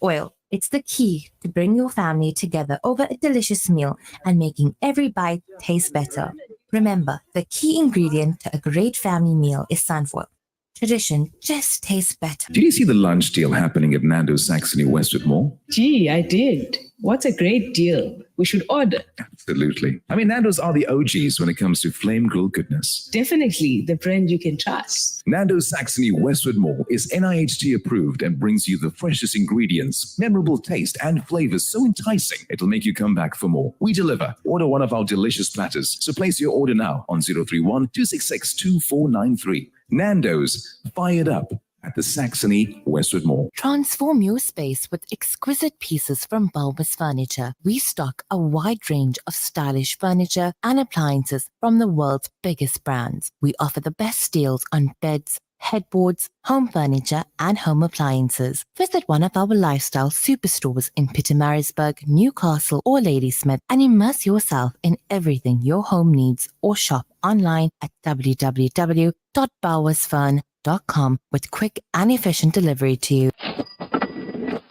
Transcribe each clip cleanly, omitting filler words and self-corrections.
oil. It's the key to bring your family together over a delicious meal and making every bite taste better. Remember, the key ingredient to a great family meal is sunflower. Tradition just tastes better. Did you see the lunch deal happening at Nando's Saxony Westwood Mall? Gee, I did. What's a great deal? We should order. Absolutely. I mean, Nando's are the OGs when it comes to flame grilled goodness. Definitely the brand you can trust. Nando's Saxony Westwood Mall is NIHT approved and brings you the freshest ingredients, memorable taste and flavors so enticing it'll make you come back for more. We deliver. Order one of our delicious platters. So place your order now on 031 266 2493. Nando's, fired up at the Saxony Westwood Mall. Transform your space with exquisite pieces from Bulbous Furniture. We stock a wide range of stylish furniture and appliances from the world's biggest brands. We offer the best deals on beds, headboards, home furniture, and home appliances. Visit one of our lifestyle superstores in Pietermaritzburg, Newcastle, or Ladysmith and immerse yourself in everything your home needs, or shop online at www.bowersfurn.com with quick and efficient delivery to you.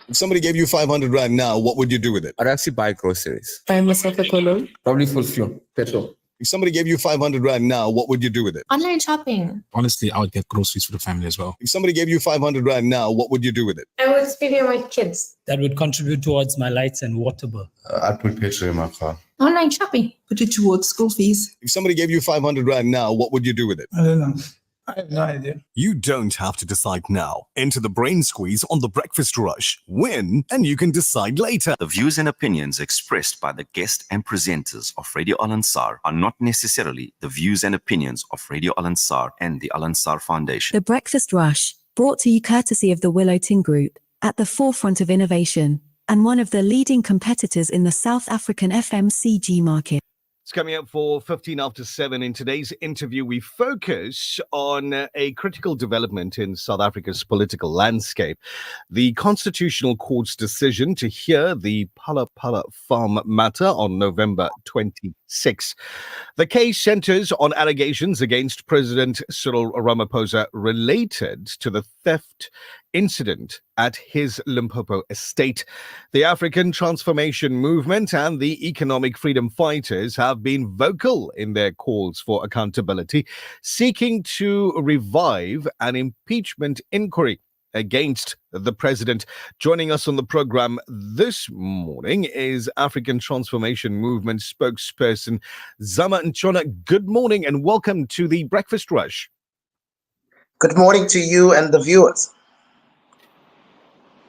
If somebody gave you 500 right now, what would you do with it? I'd actually buy groceries. Buy myself a cologne. Probably full fuel, petrol. If somebody gave you 500 right now, what would you do with it? Online shopping. Honestly, I would get groceries for the family as well. If somebody gave you 500 right now, what would you do with it? I would spend it on my kids. That would contribute towards my lights and water bill. I'd put petrol in my car. Online shopping. Put it towards school fees. If somebody gave you 500 right now, what would you do with it? I don't know. I have no idea. You don't have to decide now. Enter the brain squeeze on the Breakfast Rush. Win, and you can decide later. The views and opinions expressed by the guest and presenters of Radio Al Ansar are not necessarily the views and opinions of Radio Al Ansar and the Al Ansar Foundation. The Breakfast Rush, brought to you courtesy of the Willow Tin Group, at the forefront of innovation, and one of the leading competitors in the South African FMCG market. It's coming up for 15 after 7. In today's interview, we focus on a critical development in South Africa's political landscape. The Constitutional Court's decision to hear the Phala Phala farm matter on November 26. The case centers on allegations against President Cyril Ramaphosa related to the theft incident at his Limpopo estate. The African Transformation Movement and the Economic Freedom Fighters have been vocal in their calls for accountability, seeking to revive an impeachment inquiry against the president. Joining us on the program this morning is African Transformation Movement spokesperson ZAMA NTSHONA. Good morning and welcome to the Breakfast Rush. Good morning to you and the viewers.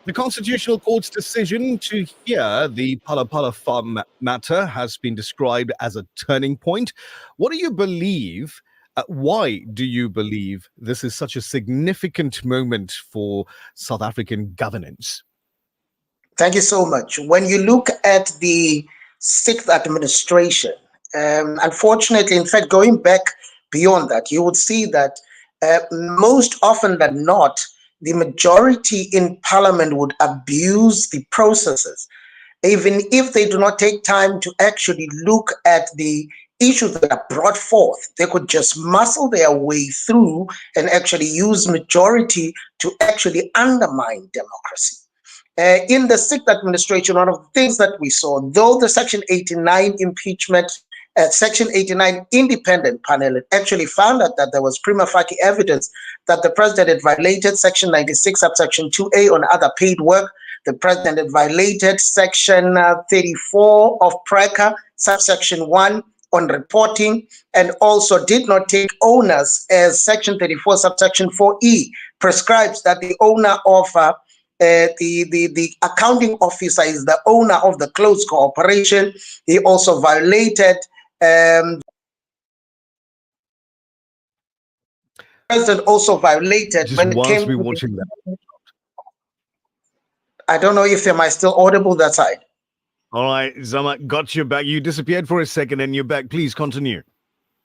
The Constitutional Court's decision to hear the Phala Phala farm matter has been described as a turning point. What do you believe? Why do you believe this is such a significant moment for South African governance? Thank you so much. When you look at the sixth administration, unfortunately, in fact, going back beyond that, you would see that most often than not, the majority in parliament would abuse the processes, even if they do not take time to actually look at the issues that are brought forth. They could just muscle their way through and actually use majority to actually undermine democracy. In the sixth administration, one of the things that we saw, though the Section 89 impeachment, Section 89 independent panel actually found out that there was prima facie evidence that the president had violated Section 96, subsection 2A on other paid work. The president had violated Section 34 of PRECA, subsection 1 on reporting, and also did not take owners, as Section 34, subsection 4E prescribes that the owner of the accounting officer is the owner of the closed corporation. He also violated president also violated Just when it came whilst we're watching that. I don't know if am I still audible that side. All right, Zama, got you back. You disappeared for a second and you're back. Please continue.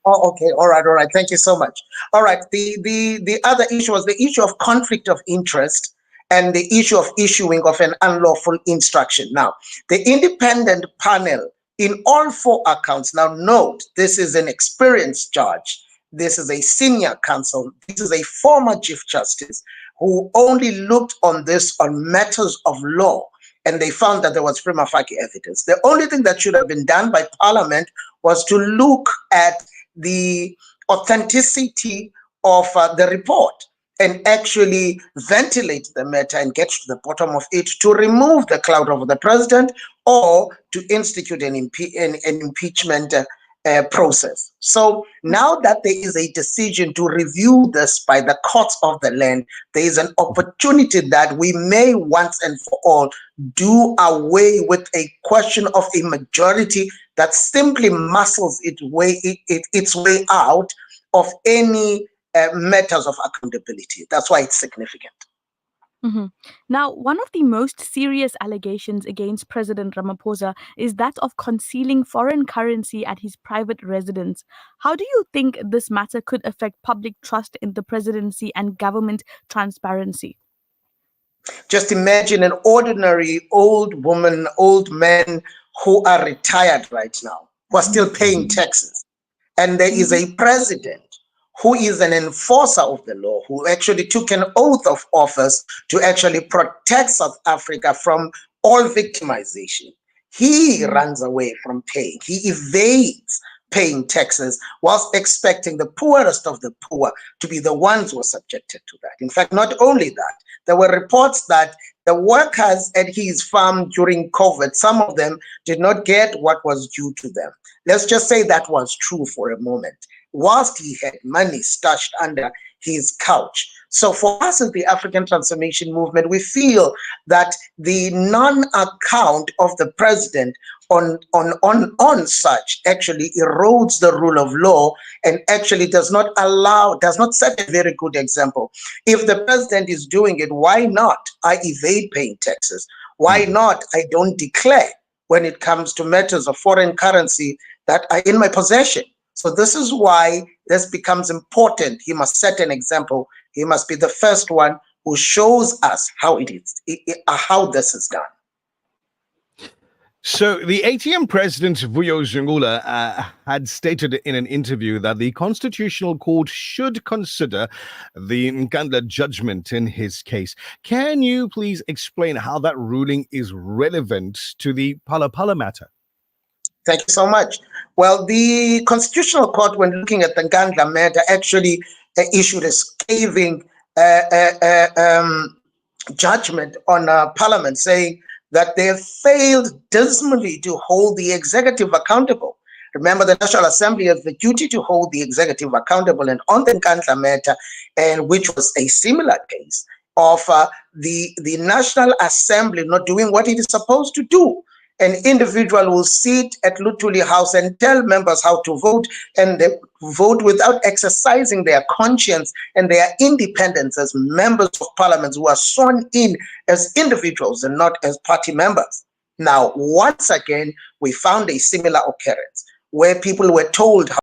Oh, okay. All right. Thank you so much. All right. The other issue was the issue of conflict of interest and the issue of issuing of an unlawful instruction. Now, the independent panel in all four accounts, now note, this is an experienced judge. This is a senior counsel. This is a former Chief Justice who only looked on this on matters of law, and they found that there was prima facie evidence. The only thing that should have been done by Parliament was to look at the authenticity of the report and actually ventilate the matter and get to the bottom of it, to remove the cloud over the president or to institute an impeachment process. So now that there is a decision to review this by the courts of the land, there is an opportunity that we may once and for all do away with a question of a majority that simply muscles its way out of any matters of accountability. That's why it's significant. Now, one of the most serious allegations against President Ramaphosa is that of concealing foreign currency at his private residence. How do you think this matter could affect public trust in the presidency and government transparency? Just imagine an ordinary old woman, old man who are retired right now, who are still paying taxes. And there is a president who is an enforcer of the law, who actually took an oath of office to actually protect South Africa from all victimization. He runs away from paying. He evades paying taxes whilst expecting the poorest of the poor to be the ones who are subjected to that. In fact, not only that, there were reports that the workers at his farm during COVID, some of them did not get what was due to them. Let's just say that was true for a moment, whilst he had money stashed under his couch. So for us as the African Transformation Movement, we feel that the non-account of the president on such actually erodes the rule of law and actually does not set a very good example. If the president is doing it, why not I evade paying taxes? Why not I don't declare when it comes to matters of foreign currency that are in my possession? So this is why this becomes important. He must set an example. He must be the first one who shows us how how this is done. So the ATM president, Vuyo Zungula, had stated in an interview that the Constitutional Court should consider the Nkandla judgment in his case. Can you please explain how that ruling is relevant to the Phala Phala matter? Thank you so much. Well, the Constitutional Court, when looking at the Nkandla matter, actually issued a scathing judgment on Parliament, saying that they have failed dismally to hold the executive accountable. Remember, the National Assembly has the duty to hold the executive accountable, and on the Nkandla matter, and which was a similar case of the National Assembly not doing what it is supposed to do. An individual will sit at Luthuli House and tell members how to vote, and they vote without exercising their conscience and their independence as members of parliament who are sworn in as individuals and not as party members. Now, once again, we found a similar occurrence where people were told how.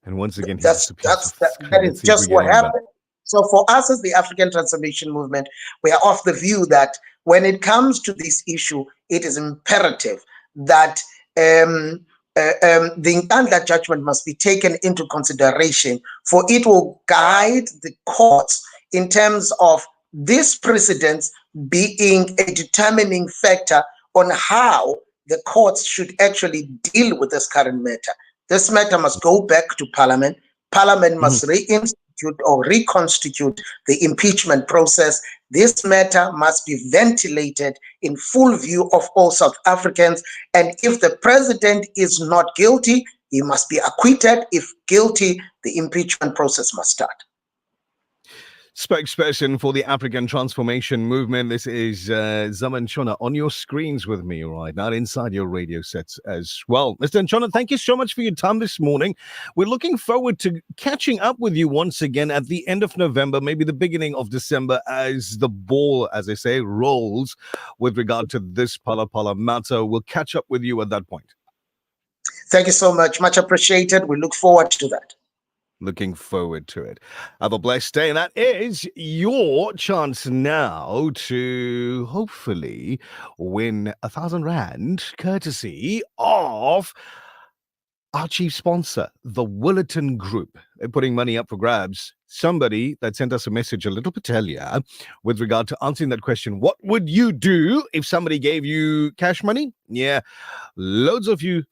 And once again, that is just what happened. So for us as the African Transformation Movement, we are of the view that when it comes to this issue, it is imperative that the Nkandla judgment must be taken into consideration, for it will guide the courts in terms of this precedence being a determining factor on how the courts should actually deal with this current matter. This matter must go back to Parliament. Parliament must reinstitute or reconstitute the impeachment process. This matter must be ventilated in full view of all South Africans. And if the president is not guilty, he must be acquitted. If guilty, the impeachment process must start. Spokesperson for the African Transformation Movement. This is ZAMA NTSHONA on your screens with me right now, inside your radio sets as well. Mr. NTSHONA, thank you so much for your time this morning. We're looking forward to catching up with you once again at the end of November, maybe the beginning of December, as the ball, as I say, rolls with regard to this Phala Phala matter. We'll catch up with you at that point. Thank you so much. Much appreciated. We look forward to that. Looking forward to it. Have a blessed day. And that is your chance now to hopefully win 1,000 Rand courtesy of our chief sponsor, the Willerton Group. They're putting money up for grabs somebody that sent us a message a little bit earlier with regard to answering that question. What would you do if somebody gave you cash money? Yeah, loads of you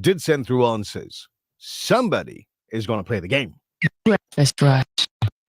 did send through answers. Somebody is going to play the game. Breakfast Rush.